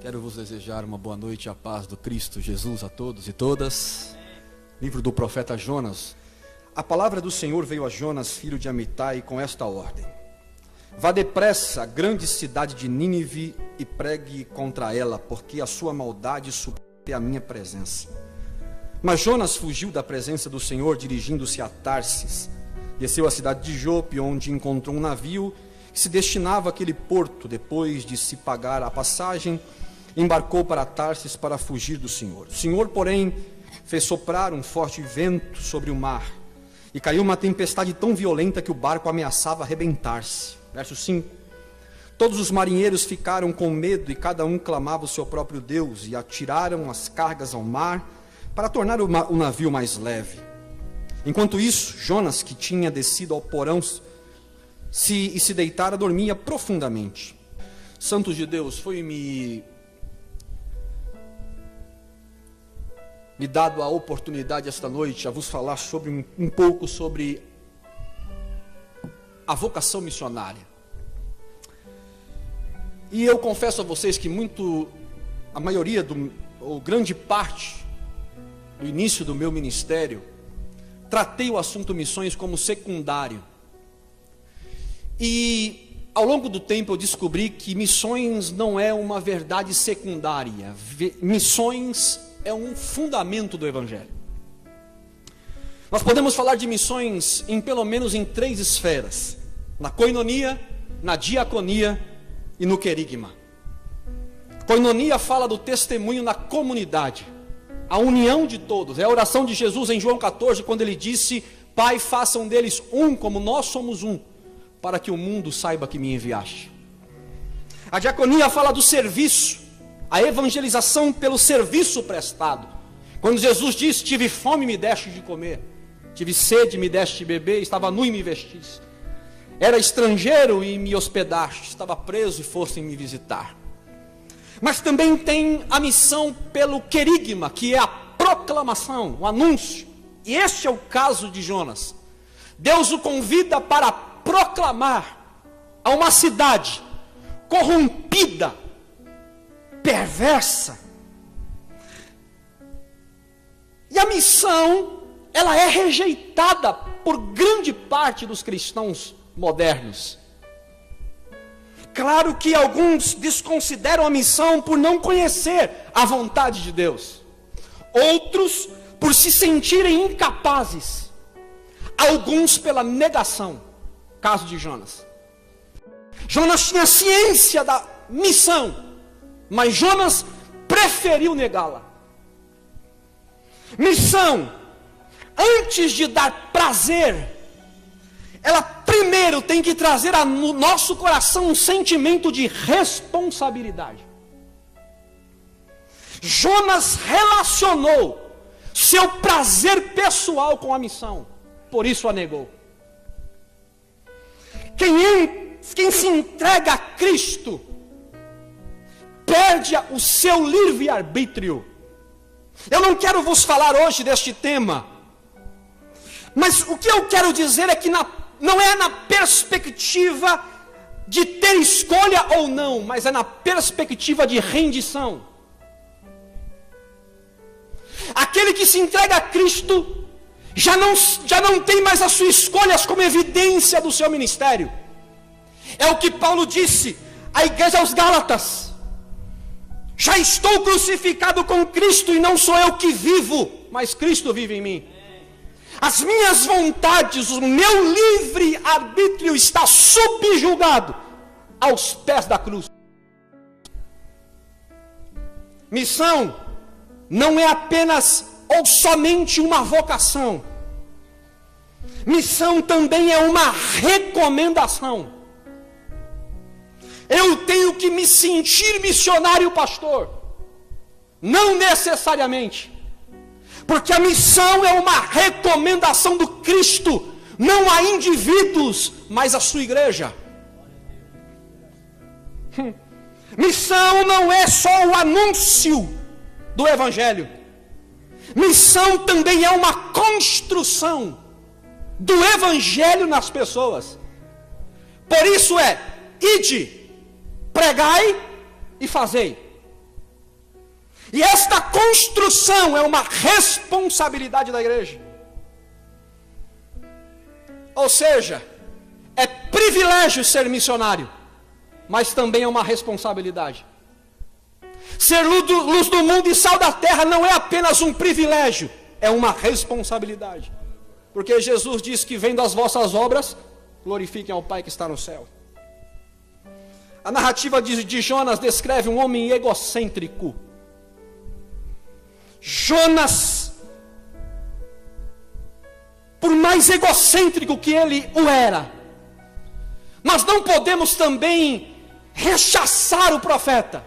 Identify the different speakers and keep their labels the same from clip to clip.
Speaker 1: Quero vos desejar uma boa noite e a paz do Cristo Jesus a todos e todas. Livro do profeta Jonas. A palavra do Senhor veio a Jonas, filho de Amitai, com esta ordem: vá depressa à grande cidade de Nínive e pregue contra ela, porque a sua maldade supera a minha presença. Mas Jonas fugiu da presença do Senhor, dirigindo-se a Tarsis. Desceu à cidade de Jope, onde encontrou um navio que se destinava àquele porto. Depois de se pagar a passagem, embarcou para Tarsis para fugir do Senhor. O Senhor, porém, fez soprar um forte vento sobre o mar, e caiu uma tempestade tão violenta que o barco ameaçava arrebentar-se. Verso 5. Todos os marinheiros ficaram com medo, e cada um clamava o seu próprio Deus, e atiraram as cargas ao mar para tornar o navio mais leve. Enquanto isso, Jonas, que tinha descido ao porão e se deitara, dormia profundamente. Santos de Deus, foi-me dado a oportunidade esta noite a vos falar sobre um pouco sobre a vocação missionária. E eu confesso a vocês que a maioria, ou grande parte do início do meu ministério, tratei o assunto missões como secundário. E ao longo do tempo eu descobri que missões não é uma verdade secundária. Missões é um fundamento do Evangelho. Nós podemos falar de missões pelo menos em 3 esferas: na koinonia, na diaconia e no querigma. Koinonia fala do testemunho na comunidade, a união de todos. É a oração de Jesus em João 14, quando ele disse: Pai, façam deles um como nós somos um, para que o mundo saiba que me enviaste. A diaconia fala do serviço, a evangelização pelo serviço prestado. Quando Jesus disse: tive fome, me deste de comer; tive sede, me deste de beber; estava nu e me vestiste; era estrangeiro e me hospedaste; estava preso e foste me visitar. Mas também tem a missão pelo querigma, que é a proclamação, o anúncio. E este é o caso de Jonas. Deus o convida para proclamar a uma cidade corrompida, perversa. E a missão, ela é rejeitada por grande parte dos cristãos modernos. Claro que alguns desconsideram a missão por não conhecer a vontade de Deus. Outros por se sentirem incapazes. Alguns pela negação. Caso de Jonas. Jonas tinha ciência da missão, mas Jonas preferiu negá-la. Missão, antes de dar prazer, ela primeiro tem que trazer no nosso coração um sentimento de responsabilidade. Jonas relacionou seu prazer pessoal com a missão, por isso a negou. Quem se entrega a Cristo perde o seu livre-arbítrio. Eu não quero vos falar hoje deste tema, mas o que eu quero dizer é que não é na perspectiva de ter escolha ou não, mas é na perspectiva de rendição. Aquele que se entrega a Cristo já não tem mais as suas escolhas como evidência do seu ministério. É o que Paulo disse à igreja aos Gálatas: já estou crucificado com Cristo, e não sou eu que vivo, mas Cristo vive em mim. As minhas vontades, o meu livre-arbítrio está subjugado aos pés da cruz. Missão não é apenas ou somente uma vocação. Missão também é uma recomendação. Eu tenho que me sentir missionário, pastor? Não necessariamente. Porque a missão é uma recomendação do Cristo, não a indivíduos, mas a sua igreja. Missão não é só o anúncio do Evangelho. Missão também é uma construção do Evangelho nas pessoas. Por isso ide, pregai e fazei. E esta construção é uma responsabilidade da igreja. Ou seja, é privilégio ser missionário, mas também é uma responsabilidade. Ser luz do mundo e sal da terra não é apenas um privilégio, é uma responsabilidade. Porque Jesus diz que vendo as vossas obras, glorifiquem ao Pai que está no céu. A narrativa de Jonas descreve um homem egocêntrico. Jonas, por mais egocêntrico que ele o era, nós não podemos também rechaçar o profeta,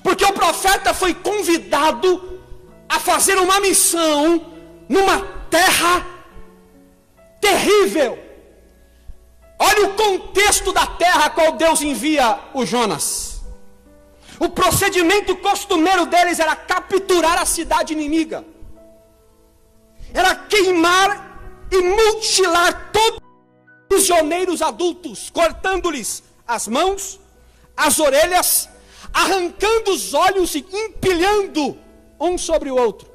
Speaker 1: porque o profeta foi convidado a fazer uma missão numa terra terrível. Olha o contexto da terra a qual Deus envia o Jonas. O procedimento costumeiro deles era capturar a cidade inimiga, era queimar e mutilar todos os prisioneiros adultos, cortando-lhes as mãos, as orelhas, arrancando os olhos e empilhando um sobre o outro,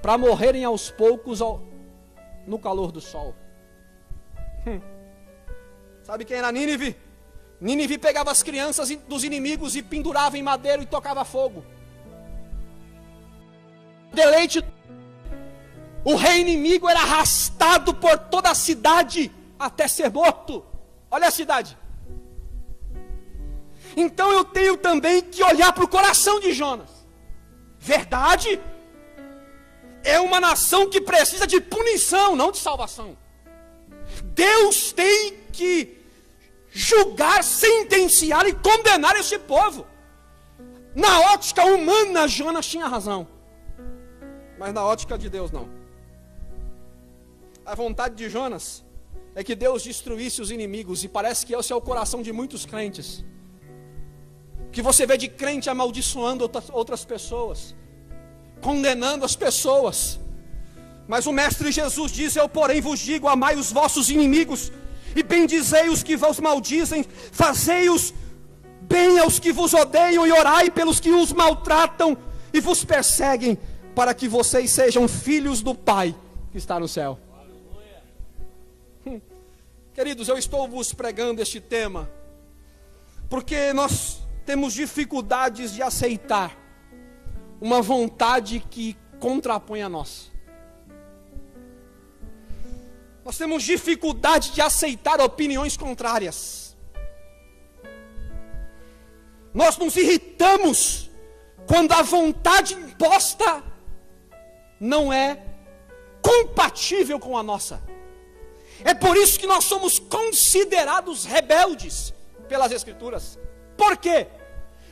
Speaker 1: para morrerem aos poucos no calor do sol. Sabe quem era Nínive? Nínive pegava as crianças dos inimigos e pendurava em madeiro e tocava fogo. Deleite. O rei inimigo era arrastado por toda a cidade até ser morto. Olha a cidade. Então eu tenho também que olhar para o coração de Jonas. Verdade? É uma nação que precisa de punição, não de salvação. Deus tem que julgar, sentenciar e condenar esse povo. Na ótica humana, Jonas tinha razão, mas na ótica de Deus não. A vontade de Jonas é que Deus destruísse os inimigos, e parece que esse é o coração de muitos crentes, que você vê de crente amaldiçoando outras pessoas, condenando as pessoas. Mas o Mestre Jesus diz: eu porém vos digo, amai os vossos inimigos, e bendizei os que vos maldizem, fazei-os bem aos que vos odeiam, e orai pelos que os maltratam e vos perseguem, para que vocês sejam filhos do Pai que está no céu. Queridos, eu estou vos pregando este tema porque nós temos dificuldades de aceitar uma vontade que contrapõe a nossa. Nós temos dificuldade de aceitar opiniões contrárias. Nós nos irritamos quando a vontade imposta não é compatível com a nossa. É por isso que nós somos considerados rebeldes pelas Escrituras. Por quê?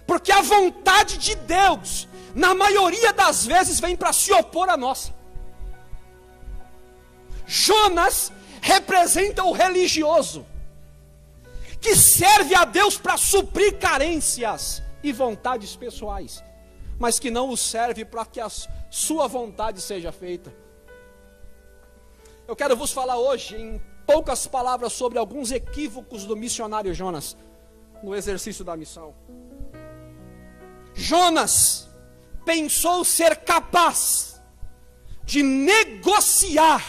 Speaker 1: Porque a vontade de Deus, na maioria das vezes, vem para se opor à nossa. Jonas representa o religioso, que serve a Deus para suprir carências e vontades pessoais, mas que não o serve para que a sua vontade seja feita. Eu quero vos falar hoje, em poucas palavras, sobre alguns equívocos do missionário Jonas no exercício da missão. Jonas pensou ser capaz de negociar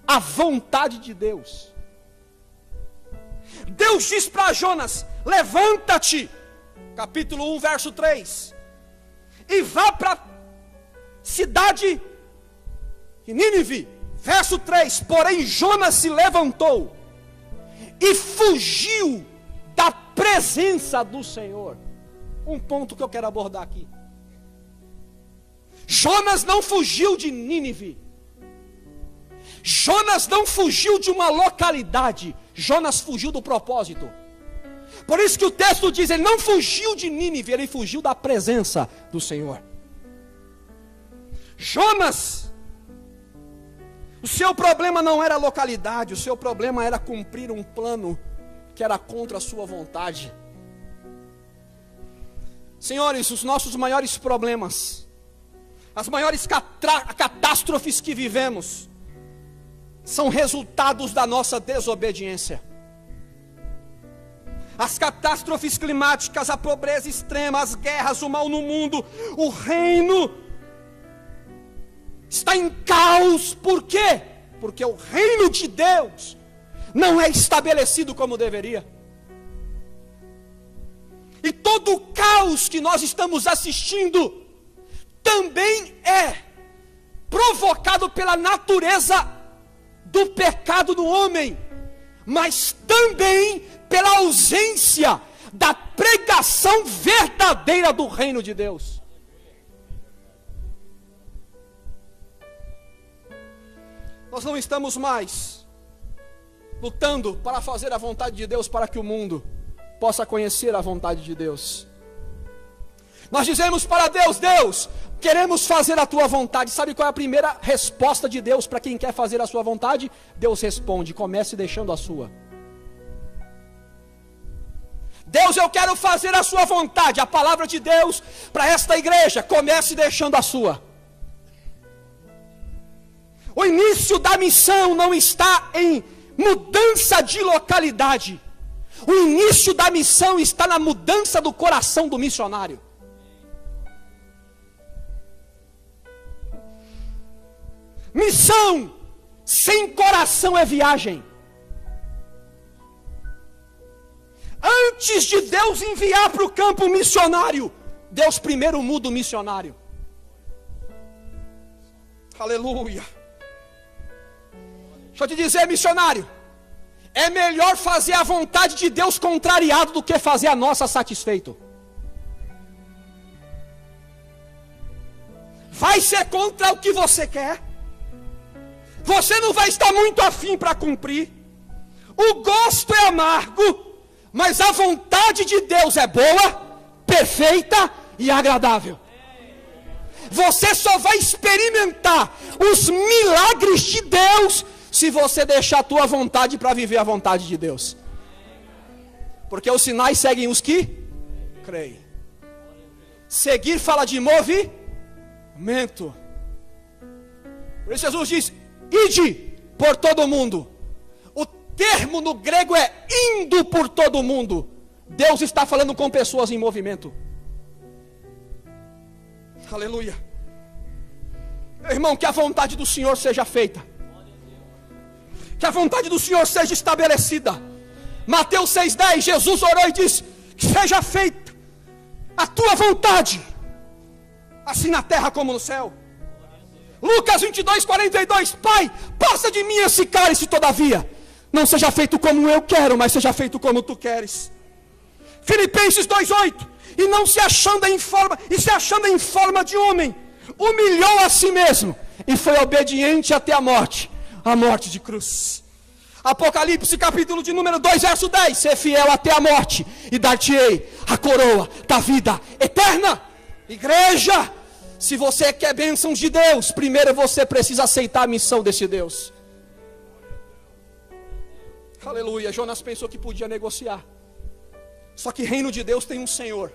Speaker 1: a vontade de Deus. Deus diz para Jonas: levanta-te, capítulo 1, verso 3, e vá para a cidade de Nínive. Verso 3, porém Jonas se levantou e fugiu da presença do Senhor. Um ponto que eu quero abordar aqui. Jonas não fugiu de Nínive. Jonas não fugiu de uma localidade. Jonas fugiu do propósito. Por isso que o texto diz, ele não fugiu de Nínive, ele fugiu da presença do Senhor. Jonas, o seu problema não era a localidade, o seu problema era cumprir um plano que era contra a sua vontade. Senhores, os nossos maiores problemas, as maiores catástrofes que vivemos, são resultados da nossa desobediência. as catástrofes climáticas, a pobreza extrema, as guerras, o mal no mundo, o reino está em caos. Por quê? Porque o reino de Deus não é estabelecido como deveria. E todo o caos que nós estamos assistindo também é provocado pela natureza do pecado do homem, mas também pela ausência da pregação verdadeira do reino de Deus. Nós não estamos mais lutando para fazer a vontade de Deus para que o mundo possa conhecer a vontade de Deus. Nós dizemos para Deus: Deus, queremos fazer a tua vontade. Sabe qual é a primeira resposta de Deus para quem quer fazer a sua vontade? Deus responde: comece deixando a sua. Deus, eu quero fazer a sua vontade. A palavra de Deus para esta igreja: comece deixando a sua. O início da missão não está em mudança de localidade. O início da missão está na mudança do coração do missionário. Missão sem coração é viagem. Antes de Deus enviar para o campo missionário, Deus primeiro muda o missionário. Aleluia. Deixa eu te dizer, missionário, é melhor fazer a vontade de Deus contrariado do que fazer a nossa satisfeito. Vai ser contra o que você quer. Você não vai estar muito afim para cumprir. O gosto é amargo, mas a vontade de Deus é boa, perfeita e agradável. Você só vai experimentar os milagres de Deus se você deixar a tua vontade para viver a vontade de Deus. Porque os sinais seguem os que creem. Seguir fala de movimento. Por isso Jesus diz: ide por todo o mundo. O termo no grego é indo por todo o mundo. Deus está falando com pessoas em movimento. Aleluia. Meu irmão, que a vontade do Senhor seja feita. Que a vontade do Senhor seja estabelecida. Mateus 6,10, Jesus orou e disse: que seja feita a tua vontade, assim na terra como no céu. Lucas 22:42, Pai, passa de mim esse cálice, todavia não seja feito como eu quero, mas seja feito como tu queres. Filipenses 2:8, e não se achando em forma de homem, humilhou a si mesmo e foi obediente até a morte de cruz. Apocalipse capítulo de número 2, verso 10, ser fiel até a morte e dar-te-ei a coroa da vida eterna. Igreja, se você quer bênçãos de Deus, primeiro você precisa aceitar a missão desse Deus. Aleluia. Jonas pensou que podia negociar. Só que reino de Deus tem um Senhor.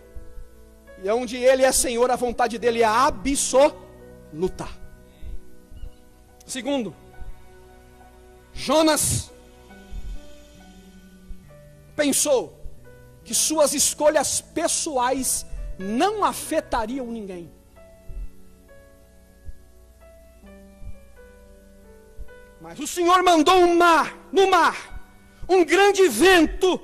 Speaker 1: E onde Ele é Senhor, a vontade dEle é absoluta. Segundo, Jonas pensou que suas escolhas pessoais não afetariam ninguém. Mas o Senhor mandou no mar, um grande vento,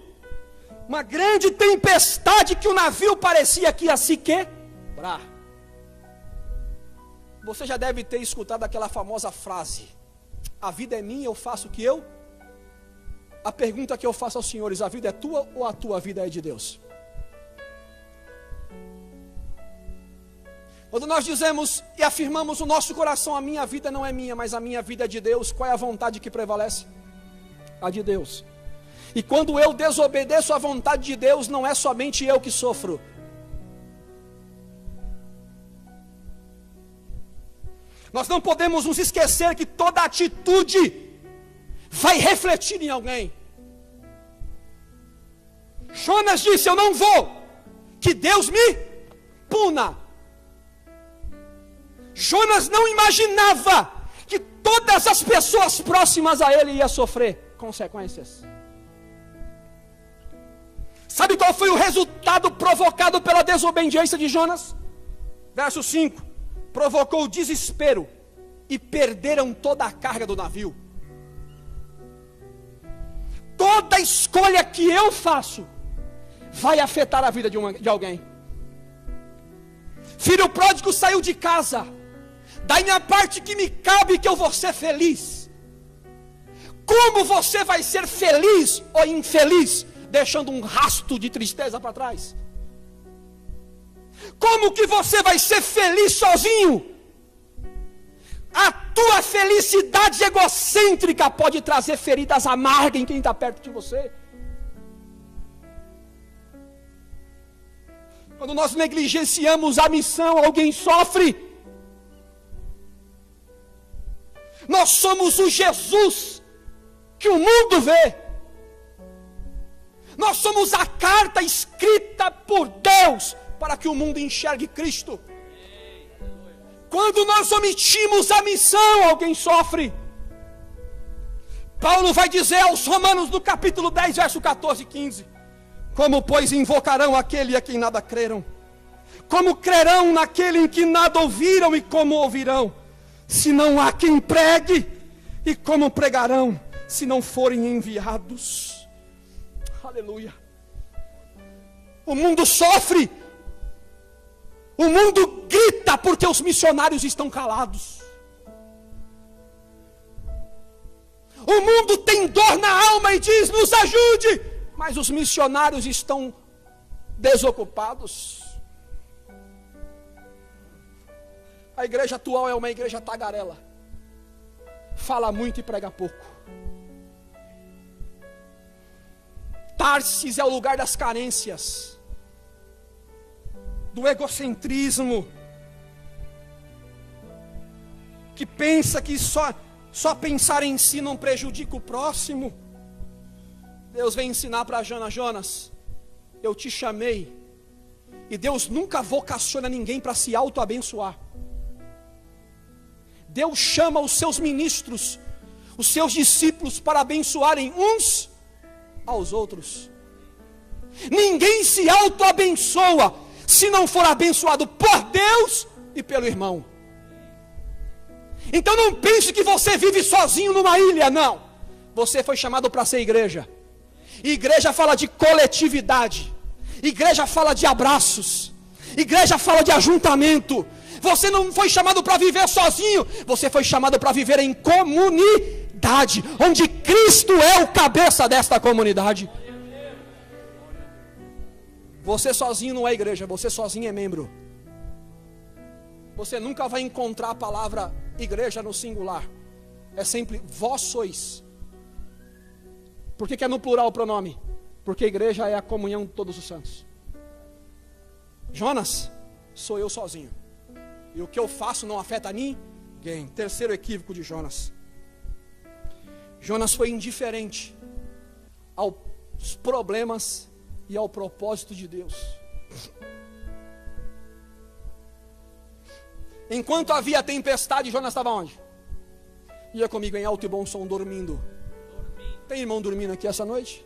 Speaker 1: uma grande tempestade, que o navio parecia que ia se quebrar. Você já deve ter escutado aquela famosa frase: a vida é minha, eu faço o que eu... A pergunta que eu faço aos senhores: a vida é tua ou a tua vida é de Deus? Quando nós dizemos e afirmamos no nosso coração: a minha vida não é minha, mas a minha vida é de Deus, qual é a vontade que prevalece? A de Deus. E quando eu desobedeço à vontade de Deus, não é somente eu que sofro. Nós não podemos nos esquecer que toda atitude vai refletir em alguém. Jonas disse: eu não vou que Deus me puna. Jonas não imaginava que todas as pessoas próximas a ele iam sofrer consequências. Sabe qual foi o resultado provocado pela desobediência de Jonas? Verso 5: provocou desespero e perderam toda a carga do navio. Toda escolha que eu faço vai afetar a vida de alguém. Filho pródigo saiu de casa, daí minha parte que me cabe que eu vou ser feliz. Como você vai ser feliz ou infeliz, deixando um rastro de tristeza para trás? Como que você vai ser feliz sozinho? A tua felicidade egocêntrica pode trazer feridas amargas em quem está perto de você. Quando nós negligenciamos a missão, alguém sofre. Nós somos o Jesus que o mundo vê. Nós somos a carta escrita por Deus para que o mundo enxergue Cristo. Quando nós omitimos a missão, alguém sofre. Paulo vai dizer aos Romanos no capítulo 10, verso 14 e 15: como, pois, invocarão aquele a quem nada creram? Como crerão naquele em que nada ouviram? E como ouvirão, se não há quem pregue? E como pregarão, se não forem enviados? Aleluia. O mundo sofre. O mundo grita porque os missionários estão calados. O mundo tem dor na alma e diz: nos ajude. Mas os missionários estão desocupados. A igreja atual é uma igreja tagarela. Fala muito e prega pouco. Tarsis é o lugar das carências, do egocentrismo, que pensa que só pensar em si não prejudica o próximo. Deus vem ensinar para Jonas: eu te chamei, e Deus nunca vocaciona ninguém para se auto-abençoar. Deus chama os seus ministros, os seus discípulos, para abençoarem uns aos outros. Ninguém se auto-abençoa se não for abençoado por Deus e pelo irmão. Então não pense que você vive sozinho numa ilha, não. Você foi chamado para ser igreja. Igreja fala de coletividade. Igreja fala de abraços. Igreja fala de ajuntamento. Você não foi chamado para viver sozinho. Você foi chamado para viver em comunidade, onde Cristo é o cabeça desta comunidade. Você sozinho não é igreja, você sozinho é membro. Você nunca vai encontrar a palavra igreja no singular. É sempre vós sois. Por que é no plural o pronome? Porque a igreja é a comunhão de todos os santos. Jonas, sou eu sozinho. E o que eu faço não afeta ninguém. Terceiro equívoco de Jonas. Jonas foi indiferente aos problemas e ao propósito de Deus. Enquanto havia tempestade, Jonas estava onde? Ia comigo em alto e bom som, dormindo. Tem irmão dormindo aqui essa noite?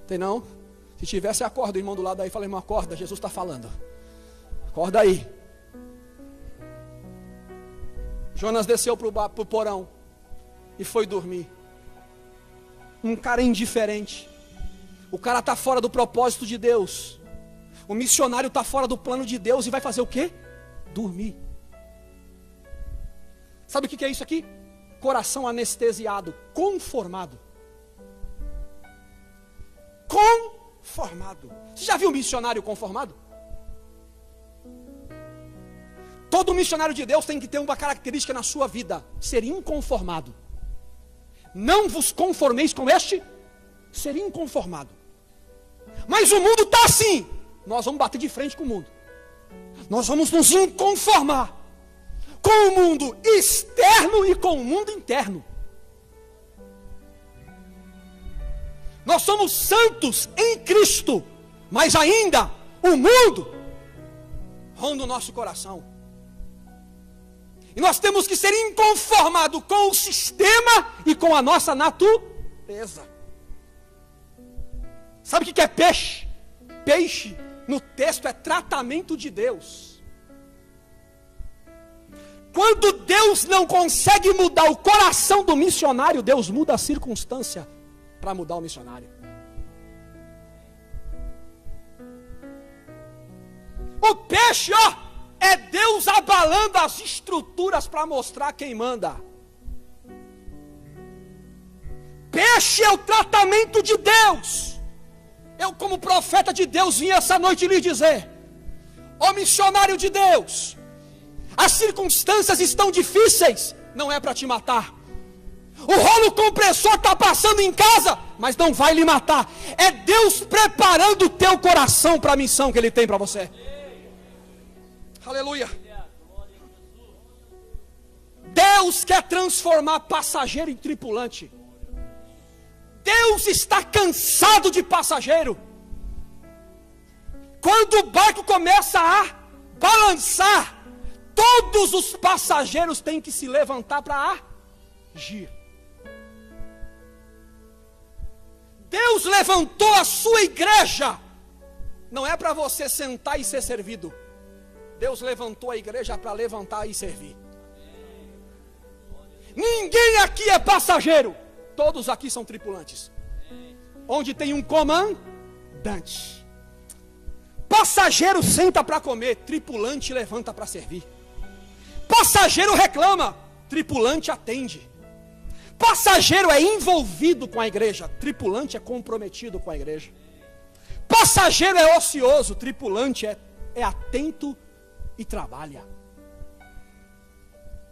Speaker 1: Tem não? Se tivesse, acorda o irmão do lado aí. Fala: irmão, acorda, Jesus está falando. Acorda aí. Jonas desceu para o porão e foi dormir. Um cara indiferente. O cara está fora do propósito de Deus. O missionário está fora do plano de Deus e vai fazer o quê? Dormir. Sabe o que é isso aqui? Coração anestesiado, conformado. Conformado. Você já viu um missionário conformado? Todo missionário de Deus tem que ter uma característica na sua vida: ser inconformado. Não vos conformeis com este, ser inconformado. Mas o mundo está assim. Nós vamos bater de frente com o mundo. Nós vamos nos inconformar com o mundo externo e com o mundo interno. Nós somos santos em Cristo, mas ainda o mundo ronda o nosso coração. E nós temos que ser inconformados com o sistema e com a nossa natureza. Sabe o que é peixe? Peixe, no texto, é tratamento de Deus. Quando Deus não consegue mudar o coração do missionário, Deus muda a circunstância para mudar o missionário. O peixe, é Deus abalando as estruturas para mostrar quem manda. Peixe é o tratamento de Deus. Eu, como profeta de Deus, vim essa noite lhe dizer: ó missionário de Deus, as circunstâncias estão difíceis, não é para te matar. O rolo compressor está passando em casa, mas não vai lhe matar. É Deus preparando o teu coração para a missão que Ele tem para você. Aleluia. Deus quer transformar passageiro em tripulante. Deus está cansado de passageiro. Quando o barco começa a balançar, todos os passageiros têm que se levantar para agir. Deus levantou a sua igreja, não é para você sentar e ser servido. Deus levantou a igreja para levantar e servir. Ninguém aqui é passageiro, todos aqui são tripulantes. Onde tem um comandante. Passageiro senta para comer, tripulante levanta para servir. Passageiro reclama, tripulante atende. Passageiro é envolvido com a igreja, tripulante é comprometido com a igreja. Passageiro é ocioso, tripulante é atento e trabalha.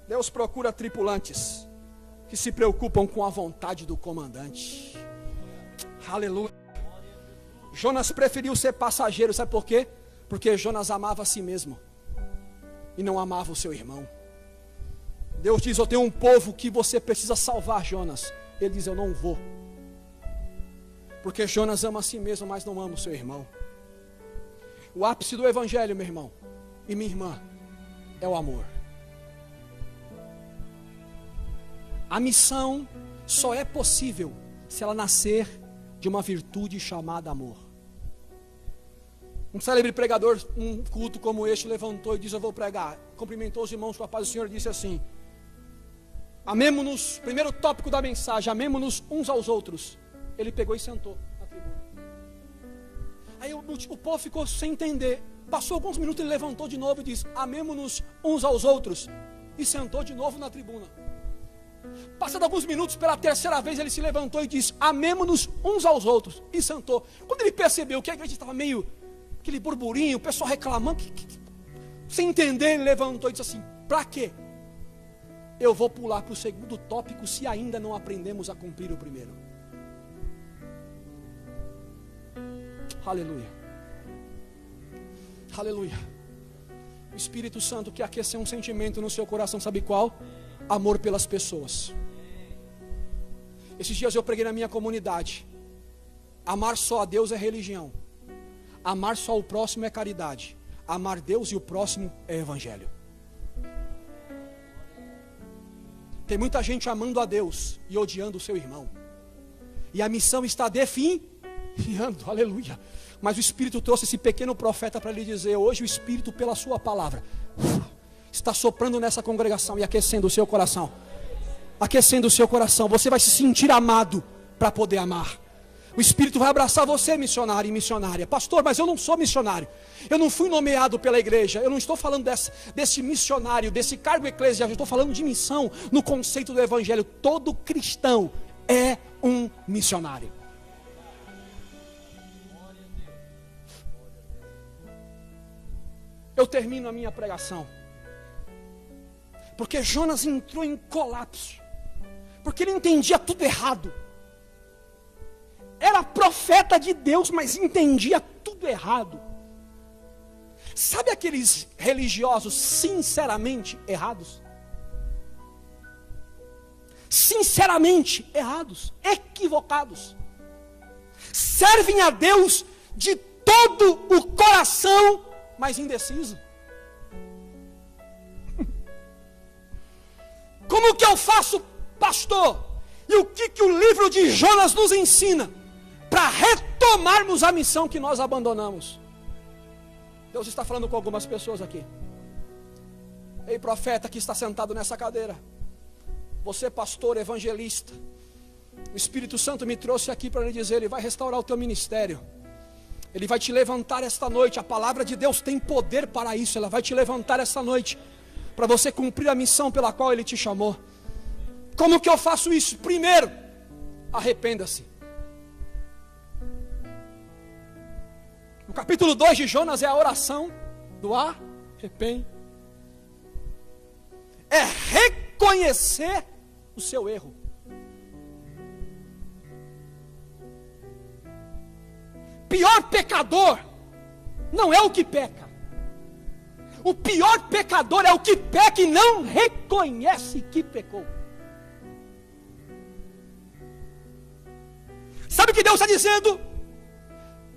Speaker 1: Deus procura tripulantes que se preocupam com a vontade do comandante. Aleluia. Jonas preferiu ser passageiro, sabe por quê? Porque Jonas amava a si mesmo e não amava o seu irmão. Deus diz: eu tenho um povo que você precisa salvar, Jonas. Ele diz: eu não vou. Porque Jonas ama a si mesmo, mas não ama o seu irmão. O ápice do evangelho, meu irmão e minha irmã, é o amor. A missão só é possível se ela nascer de uma virtude chamada amor. Um célebre pregador, um culto como este, levantou e disse: eu vou pregar. Cumprimentou os irmãos com a paz do Senhor e disse assim: amemo-nos, primeiro tópico da mensagem, amemo-nos uns aos outros. Ele pegou e sentou na tribuna. Aí o povo ficou sem entender. Passou alguns minutos, ele levantou de novo e disse: amemo-nos uns aos outros. E sentou de novo na tribuna. Passado alguns minutos, pela terceira vez, ele se levantou e disse: amemo-nos uns aos outros. E sentou. Quando ele percebeu que a igreja estava meio, aquele burburinho, o pessoal reclamando, sem entender, ele levantou e disse assim: para quê? Eu vou pular para o segundo tópico se ainda não aprendemos a cumprir o primeiro. Aleluia. Aleluia. O Espírito Santo quer aquecer um sentimento no seu coração, sabe qual? Amor pelas pessoas. Esses dias eu preguei na minha comunidade: amar só a Deus é religião, amar só o próximo é caridade, amar Deus e o próximo é evangelho. Tem muita gente amando a Deus e odiando o seu irmão, e a missão está definhando, aleluia. Mas o Espírito trouxe esse pequeno profeta para lhe dizer: hoje o Espírito, pela sua palavra, está soprando nessa congregação e aquecendo o seu coração. Aquecendo o seu coração. Você vai se sentir amado para poder amar. O Espírito vai abraçar você, missionário e missionária. Pastor, mas eu não sou missionário. Eu não fui nomeado pela igreja. Eu não estou falando desse missionário, desse cargo eclesiástico. Eu estou falando de missão no conceito do evangelho. Todo cristão é um missionário. Eu termino a minha pregação porque Jonas entrou em colapso, porque ele entendia tudo errado. Era profeta de Deus, mas entendia tudo errado. Sabe aqueles religiosos sinceramente errados? Sinceramente errados, equivocados. Servem a Deus de todo o coração, mas indeciso. Como que eu faço, pastor? E o que o livro de Jonas nos ensina? para retomarmos a missão que nós abandonamos. Deus está falando com algumas pessoas aqui. Ei, profeta que está sentado nessa cadeira, você pastor, evangelista, o Espírito Santo me trouxe aqui para lhe dizer, Ele vai restaurar o teu ministério, Ele vai te levantar esta noite. A palavra de Deus tem poder para isso. Ela vai te levantar esta noite, para você cumprir a missão pela qual Ele te chamou. Como que eu faço isso? Primeiro, arrependa-se. O capítulo 2 de Jonas é a oração do arrependimento. É reconhecer o seu erro. Pior pecador não é o que peca. O pior pecador é o que peca e não reconhece que pecou. Sabe o que Deus está dizendo?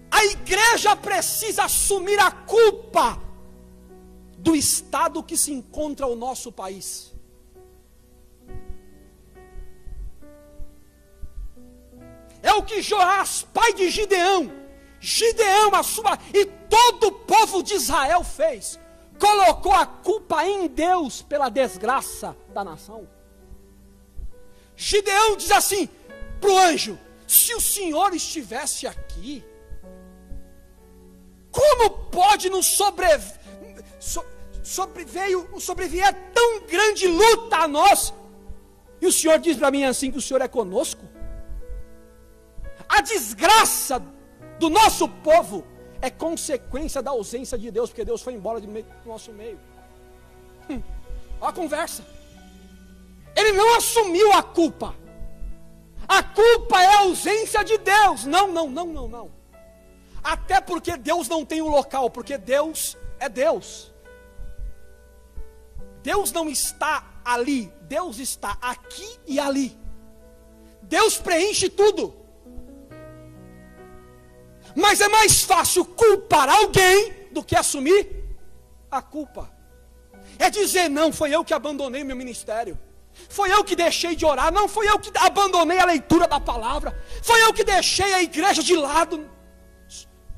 Speaker 1: A igreja precisa assumir a culpa do estado que se encontra o nosso país. É o que Joás, pai de Gideão, e todo o povo de Israel fez. Colocou a culpa em Deus pela desgraça da nação. Gideão diz assim para o anjo: se o Senhor estivesse aqui, como pode nos sobrevier tão grande luta a nós? E o Senhor diz para mim assim, que o Senhor é conosco. A desgraça do nosso povo é consequência da ausência de Deus, porque Deus foi embora do nosso meio. Olha a conversa. Ele não assumiu a culpa. A culpa é a ausência de Deus. Não. Até porque Deus não tem um local, porque Deus é Deus. Deus não está ali, Deus está aqui e ali. Deus preenche tudo. Mas é mais fácil culpar alguém do que assumir a culpa. É dizer, não, foi eu que abandonei o meu ministério. Foi eu que deixei de orar. Não, foi eu que abandonei a leitura da palavra. Foi eu que deixei a igreja de lado.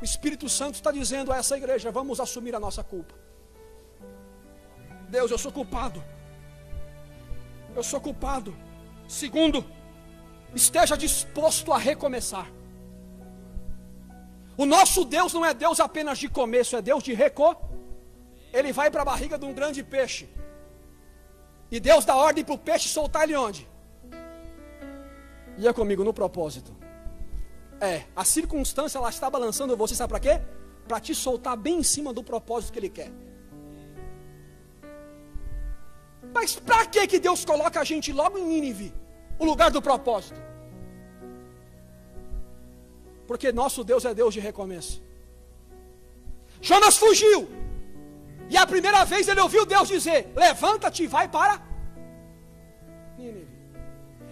Speaker 1: O Espírito Santo está dizendo a essa igreja: vamos assumir a nossa culpa. Deus, eu sou culpado. Eu sou culpado. Segundo, esteja disposto a recomeçar. O nosso Deus não é Deus apenas de começo, é Deus de Ele vai para a barriga de um grande peixe. E Deus dá ordem para o peixe soltar ele onde? Ia comigo, no propósito. A circunstância ela está balançando você, sabe para quê? Para te soltar bem em cima do propósito que Ele quer. Mas para que Deus coloca a gente logo em Nínive, o lugar do propósito? Porque nosso Deus é Deus de recomeço. Jonas fugiu. E a primeira vez ele ouviu Deus dizer: levanta-te e vai para Nínive.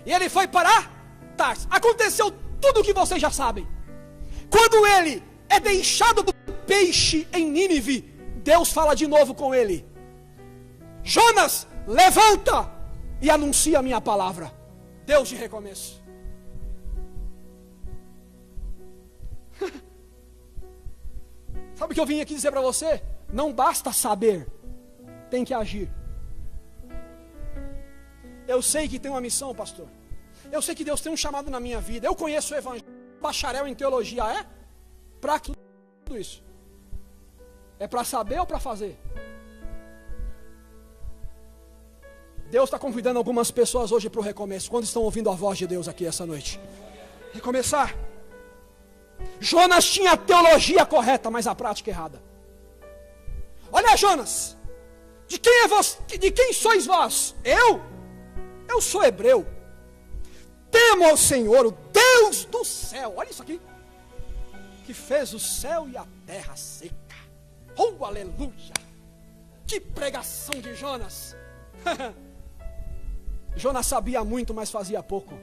Speaker 1: E ele foi para Tarsis. Aconteceu tudo o que vocês já sabem. Quando ele é deixado do peixe em Nínive, Deus fala de novo com ele: Jonas, levanta e anuncia a minha palavra. Deus de recomeço. Sabe o que eu vim aqui dizer para você? Não basta saber, tem que agir. Eu sei que tem uma missão, pastor. Eu sei que Deus tem um chamado na minha vida. Eu conheço o evangelho, bacharel em teologia, para tudo isso. É para saber ou para fazer? Deus está convidando algumas pessoas hoje para o recomeço. Quando estão ouvindo a voz de Deus aqui essa noite? Recomeçar. Jonas tinha a teologia correta, mas a prática errada. Olha, Jonas, de quem é você? De quem sois vós? Eu sou hebreu. Temo ao Senhor, o Deus do céu. Olha isso aqui. Que fez o céu e a terra seca. Oh, aleluia. Que pregação de Jonas. Jonas sabia muito, mas fazia pouco.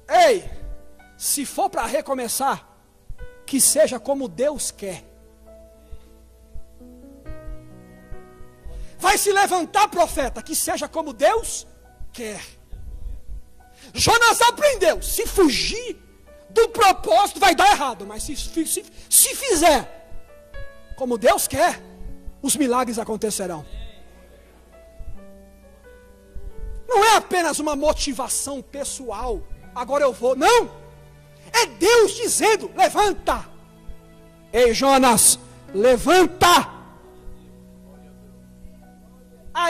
Speaker 1: Ei, se for para recomeçar, que seja como Deus quer. Vai se levantar, profeta, que seja como Deus quer.
Speaker 2: Jonas aprendeu, se fugir do propósito vai dar errado, mas se fizer como Deus quer, os milagres acontecerão. Não é apenas uma motivação pessoal, agora eu vou, não, é Deus dizendo, levanta, ei Jonas, levanta.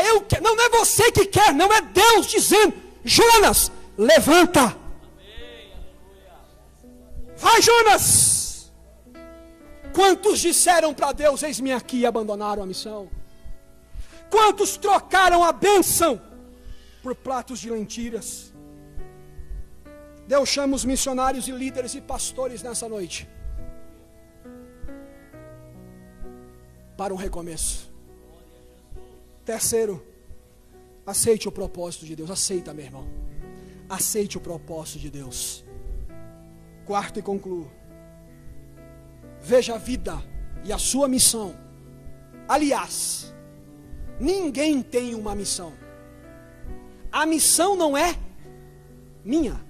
Speaker 2: Eu quero, não é você que quer, não, é Deus dizendo, Jonas, levanta. Vai Jonas. Quantos disseram para Deus, eis-me aqui, e abandonaram a missão? Quantos trocaram a bênção por pratos de lentilhas? Deus chama os missionários e líderes e pastores nessa noite para um recomeço. Terceiro, aceite o propósito de Deus. Aceita, meu irmão. Aceite o propósito de Deus. Quarto e concluo. Veja a vida e a sua missão. Aliás, ninguém tem uma missão. A missão não é minha.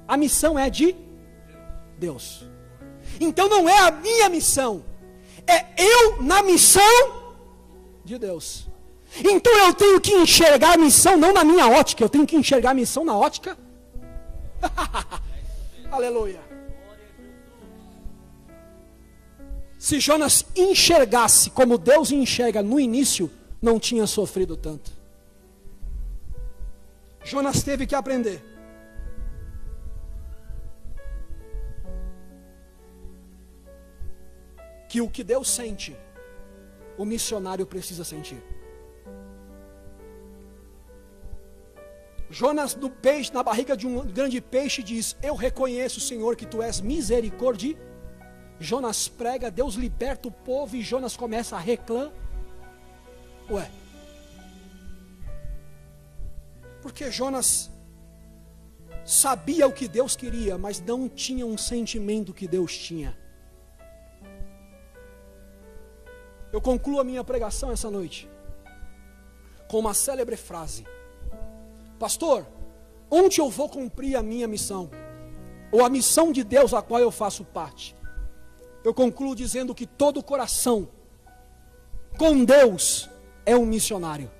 Speaker 2: A missão é de Deus. Então não é a minha missão. É eu na missão de Deus. Então eu tenho que enxergar a missão não na minha ótica, eu tenho que enxergar a missão na ótica. Aleluia. Se Jonas enxergasse como Deus enxerga no início, não tinha sofrido tanto. Jonas teve que aprender que o que Deus sente, o missionário precisa sentir. Jonas no peixe, na barriga de um grande peixe diz, eu reconheço, Senhor, que Tu és misericórdia. Jonas prega, Deus liberta o povo e Jonas começa a reclamar. Ué, porque Jonas sabia o que Deus queria, mas não tinha um sentimento que Deus tinha. Eu concluo a minha pregação essa noite com uma célebre frase: pastor, onde eu vou cumprir a minha missão? Ou a missão de Deus a qual eu faço parte? Eu concluo dizendo que todo coração com Deus é um missionário.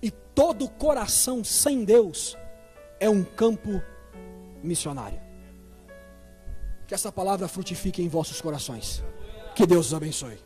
Speaker 2: E todo coração sem Deus é um campo missionário. Que essa palavra frutifique em vossos corações. Que Deus os abençoe.